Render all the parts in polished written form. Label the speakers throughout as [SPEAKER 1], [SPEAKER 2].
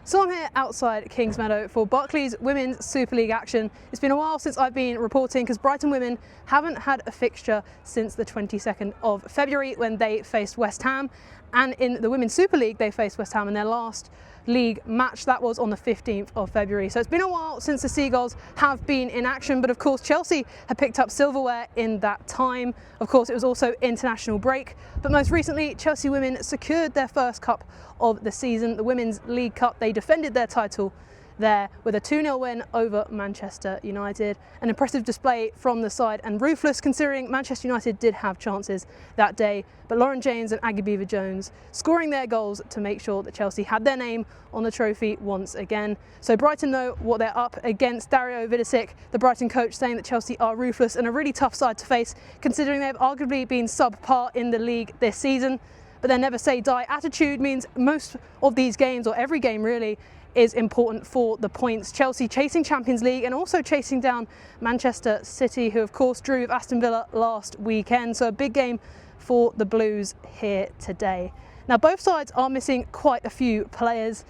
[SPEAKER 1] So I'm here outside Kingsmeadow for Barclays Women's Super League action. It's been a while since I've been reporting because Brighton women haven't had a fixture since the 22nd of February when they faced West Ham, and in the Women's Super League they faced West Ham in their last league match. That was on the 15th of February. So it's been a while since the Seagulls have been in action, but of course Chelsea had picked up silverware in that time. Of course it was also international break, but most recently Chelsea women secured their first cup of the season, the Women's League Cup. They defended their title there with a 2-0 win over Manchester United. An impressive display from the side and ruthless considering Manchester United did have chances that day, but Lauren James and Aggie Beever-Jones scoring their goals to make sure that Chelsea had their name on the trophy once again. So Brighton know what they're up against. Dario Vidošić, the Brighton coach, saying that Chelsea are ruthless and a really tough side to face considering they've arguably been subpar in the league this season. But their never say die attitude means most of these games, or every game really, is important for the points. Chelsea chasing Champions League and also chasing down Manchester City, who of course drew with Aston Villa last weekend. So a big game for the Blues here today. Now both sides are missing quite a few players.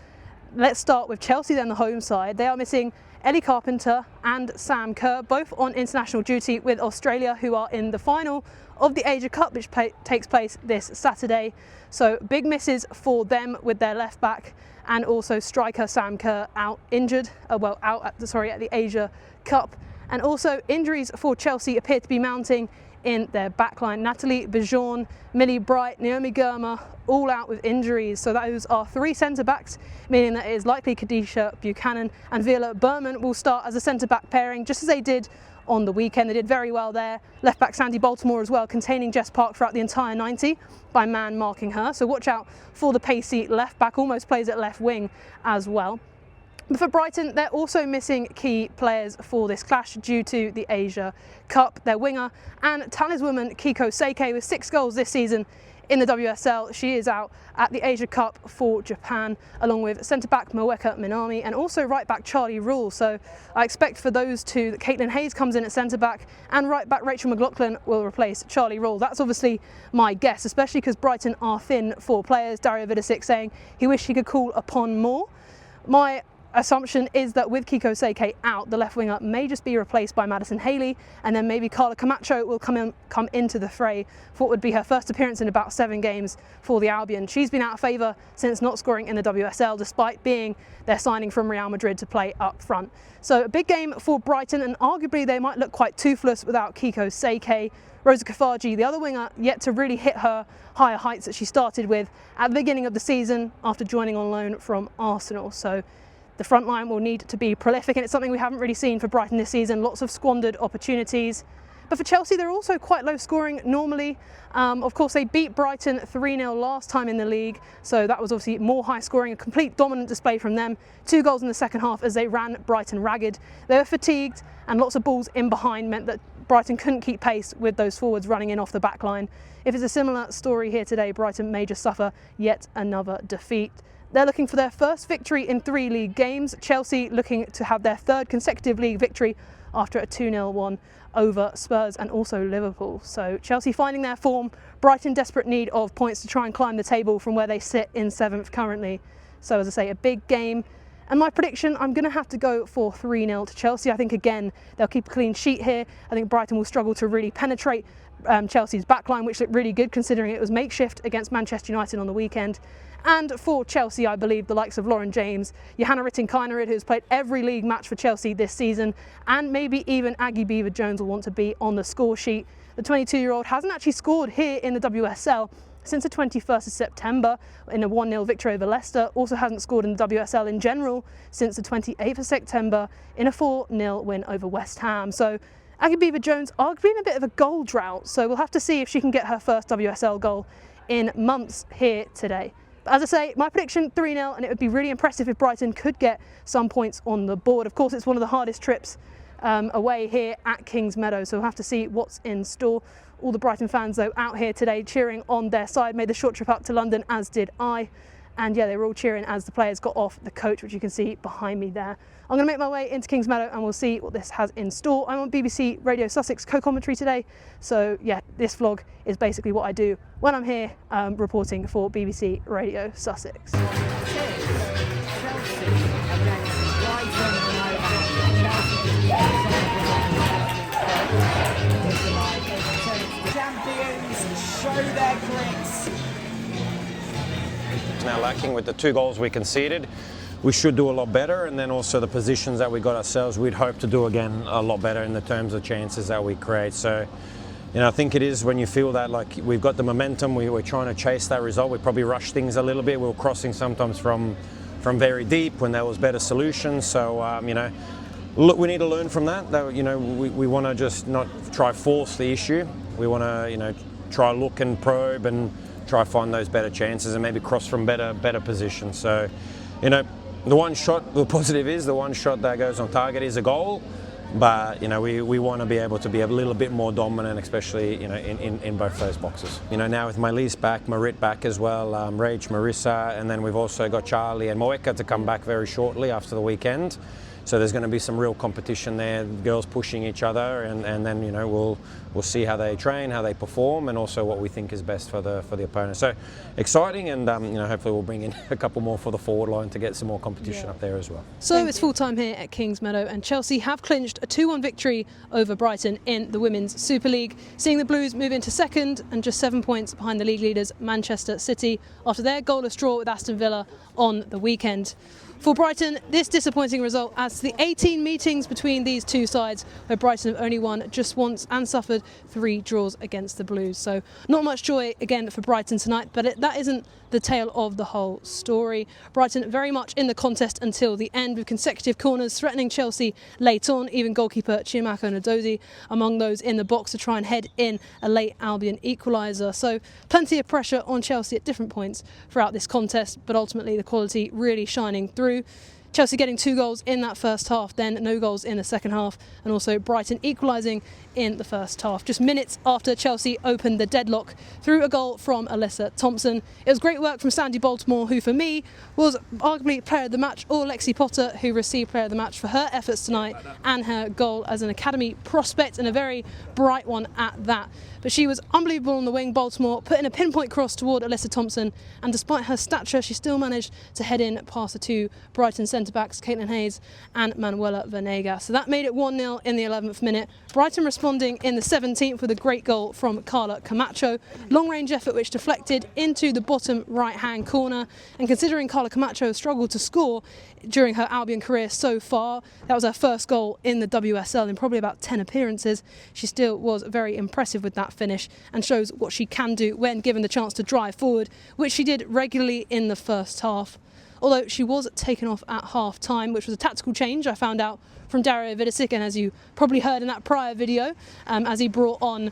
[SPEAKER 1] Let's start with Chelsea then, the home side. They are missing Ellie Carpenter and Sam Kerr, both on international duty with Australia, who are in the final of the Asia Cup, which takes place this Saturday. So big misses for them with their left back, and also striker Sam Kerr out injured, at the Asia Cup. And also injuries for Chelsea appear to be mounting in their backline. Natalie Bijon, Millie Bright, Naomi Girma, all out with injuries. So those are three centre-backs, meaning that it is likely Kadisha Buchanan and Viola Berman will start as a centre-back pairing, just as they did on the weekend. They did very well there. Left back Sandy Baltimore as well, containing Jess Park throughout the entire 90 by man marking her. So watch out for the pacey left back, almost plays at left wing as well. But for Brighton, they're also missing key players for this clash due to the Asia Cup. Their winger and taliswoman Kiko Seike, with 6 goals this season in the WSL, she is out at the Asia Cup for Japan, along with centre-back Mweka Minami and also right-back Charlie Rule. So I expect for those two that Caitlin Hayes comes in at centre-back and right-back Rachel McLaughlin will replace Charlie Rule. That's obviously my guess, especially because Brighton are thin for players. Dario Vidošić saying he wished he could call upon more. My assumption is that with Kiko Seike out, the left winger may just be replaced by Madison Haley, and then maybe Carla Camacho will come into the fray for what would be her first appearance in about 7 games for the Albion. She's been out of favour since not scoring in the WSL, despite being their signing from Real Madrid to play up front. So a big game for Brighton, and arguably they might look quite toothless without Kiko Seike. Rosa Kafaji, the other winger, yet to really hit her higher heights that she started with at the beginning of the season after joining on loan from Arsenal. So the front line will need to be prolific, and it's something we haven't really seen for Brighton this season. Lots of squandered opportunities. But for Chelsea, they're also quite low scoring normally. Of course, they beat Brighton 3-0 last time in the league, so that was obviously more high scoring, a complete dominant display from them. 2 goals in the second half as they ran Brighton ragged. They were fatigued, and lots of balls in behind meant that Brighton couldn't keep pace with those forwards running in off the back line. If it's a similar story here today, Brighton may just suffer yet another defeat. They're looking for their first victory in 3 league games. Chelsea looking to have their 3rd consecutive league victory after a 2-0 one over Spurs and also Liverpool. So Chelsea finding their form, Brighton desperate need of points to try and climb the table from where they sit in 7th currently. So as I say, a big game. And my prediction, I'm going to have to go for 3-0 to Chelsea. I think again, they'll keep a clean sheet here. I think Brighton will struggle to really penetrate Chelsea's backline, which looked really good considering it was makeshift against Manchester United on the weekend. And for Chelsea, I believe the likes of Lauren James, Johanna Rytting-Kaneryd, who's played every league match for Chelsea this season, and maybe even Aggie Beever-Jones will want to be on the score sheet. The 22-year-old hasn't actually scored here in the WSL since the 21st of September in a 1-0 victory over Leicester. Also hasn't scored in the WSL in general since the 28th of September in a 4-0 win over West Ham. So Aggie Beever-Jones arguably in a bit of a goal drought, so we'll have to see if she can get her first WSL goal in months here today. But as I say, my prediction 3-0, and it would be really impressive if Brighton could get some points on the board. Of course, it's one of the hardest trips away here at Kingsmeadow, so we'll have to see what's in store. All the Brighton fans, though, out here today cheering on their side, made the short trip up to London, as did I. And yeah, they were all cheering as the players got off the coach, which you can see behind me there. I'm going to make my way into Kingsmeadow and we'll see what this has in store. I'm on BBC Radio Sussex co-commentary today. So yeah, this vlog is basically what I do when I'm here reporting for BBC Radio Sussex. Chelsea
[SPEAKER 2] lacking with the 2 goals we conceded. We should do a lot better, and then also the positions that we got ourselves, we'd hope to do again a lot better in the terms of chances that we create. So, you know, I think it is when you feel that like we've got the momentum, we're trying to chase that result. We probably rushed things a little bit. We were crossing sometimes from very deep when there was better solutions. So, you know, look, we need to learn from that. You know, we want to just not try force the issue. We want to, you know, try look and probe and try find those better chances and maybe cross from better positions. So, you know, the positive is the one shot that goes on target is a goal, but you know we want to be able to be a little bit more dominant, especially you know in both those boxes. You know, now with Malis back, Marit back as well, Rach, Marissa, and then we've also got Charlie and Moeka to come back very shortly after the weekend. So there's going to be some real competition there, girls pushing each other, and then you know we'll see how they train, how they perform, and also what we think is best for the opponent. So exciting, and you know hopefully we'll bring in a couple more for the forward line to get some more competition up there as well.
[SPEAKER 1] So it's full time here at Kingsmeadow, and Chelsea have clinched a 2-1 victory over Brighton in the Women's Super League, seeing the Blues move into second and just 7 points behind the league leaders Manchester City after their goalless draw with Aston Villa on the weekend. For Brighton, this disappointing result adds to the 18 meetings between these two sides, where Brighton have only won just once and suffered 3 draws against the Blues. So not much joy again for Brighton tonight, but that isn't the tale of the whole story. Brighton very much in the contest until the end, with consecutive corners threatening Chelsea late on, even goalkeeper Chiamaka Nnadozie among those in the box to try and head in a late Albion equaliser. So plenty of pressure on Chelsea at different points throughout this contest, but ultimately the quality really shining through. Chelsea getting 2 goals in that first half, then no goals in the second half, and also Brighton equalising in the first half, just minutes after Chelsea opened the deadlock through a goal from Alyssa Thompson. It was great work from Sandy Baltimore, who for me was arguably player of the match, or Lexi Potter, who received player of the match for her efforts tonight and her goal as an academy prospect, and a very bright one at that. But she was unbelievable on the wing, Baltimore, putting a pinpoint cross toward Alyssa Thompson, and despite her stature, she still managed to head in past the 2 Brighton centre-backs, Caitlin Hayes and Manuela Venegas. So that made it 1-0 in the 11th minute. Brighton responding in the 17th with a great goal from Carla Camacho. Long-range effort which deflected into the bottom right-hand corner, and considering Carla Camacho has struggled to score during her Albion career so far, that was her first goal in the WSL in probably about 10 appearances, she still was very impressive with that finish and shows what she can do when given the chance to drive forward, which she did regularly in the first half. Although she was taken off at half-time, which was a tactical change I found out from Dario Vidošić, and as you probably heard in that prior video, as he brought on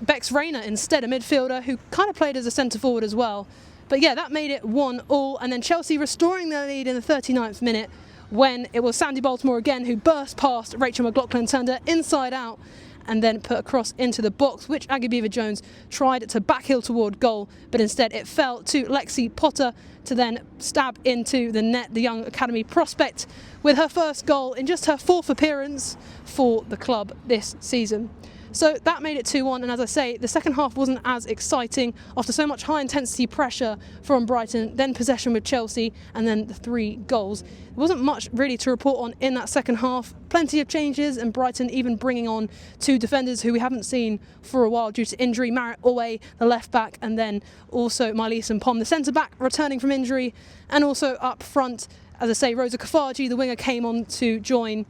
[SPEAKER 1] Bex Rayner instead, a midfielder who kind of played as a centre-forward as well. But yeah, that made it 1-1, and then Chelsea restoring their lead in the 39th minute when it was Sandy Baltimore again who burst past Rachel McLaughlin, turned her inside out, and then put a cross into the box, which Aggie Beaver-Jones tried to backheel toward goal, but instead it fell to Lexi Potter to then stab into the net, the young academy prospect, with her first goal in just her 4th appearance for the club this season. So that made it 2-1, and as I say, the second half wasn't as exciting after so much high intensity pressure from Brighton, then possession with Chelsea, and then the 3 goals. There wasn't much really to report on in that second half. Plenty of changes, and Brighton even bringing on 2 defenders who we haven't seen for a while due to injury. Marit Orway, the left back, and then also Marlies and Pom, the centre back, returning from injury. And also up front, as I say, Rosa Kafaji, the winger, came on to join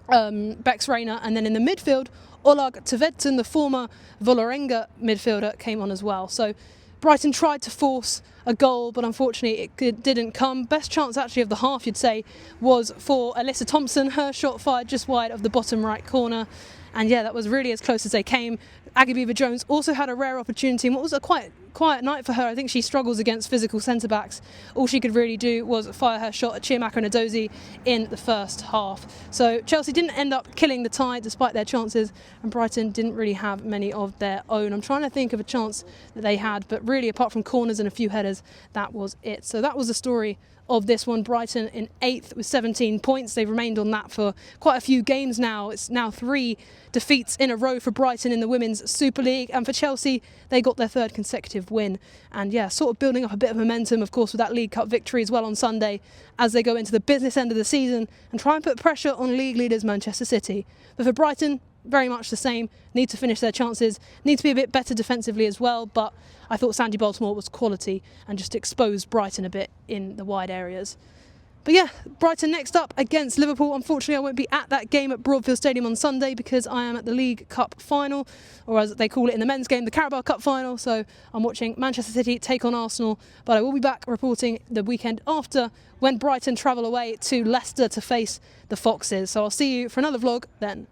[SPEAKER 1] Bex Rayner, and then in the midfield, Olag Tvedsen, the former Vålerenga midfielder, came on as well. So Brighton tried to force a goal, but unfortunately it didn't come. Best chance actually of the half, you'd say, was for Alyssa Thompson. Her shot fired just wide of the bottom right corner. And yeah, that was really as close as they came. Aggie Beaver-Jones also had a rare opportunity, and what was a quite quiet night for her. I think she struggles against physical centre-backs. All she could really do was fire her shot at Chiamaka Nnadozie in the first half. So Chelsea didn't end up killing the tie despite their chances, and Brighton didn't really have many of their own. I'm trying to think of a chance that they had, but really apart from corners and a few headers, that was it. So that was the story of this one. Brighton in 8th with 17 points. They've remained on that for quite a few games now. It's now 3 defeats in a row for Brighton in the Women's Super League, and for Chelsea, they got their 3rd consecutive win. And yeah, sort of building up a bit of momentum, of course, with that League Cup victory as well on Sunday, as they go into the business end of the season and try and put pressure on league leaders Manchester City. But for Brighton, very much the same, need to finish their chances, need to be a bit better defensively as well, but I thought Sandy Baltimore was quality and just exposed Brighton a bit in the wide areas. But yeah, Brighton next up against Liverpool. Unfortunately, I won't be at that game at Broadfield Stadium on Sunday because I am at the League Cup final, or as they call it in the men's game, the Carabao Cup final. So I'm watching Manchester City take on Arsenal. But I will be back reporting the weekend after when Brighton travel away to Leicester to face the Foxes. So I'll see you for another vlog then.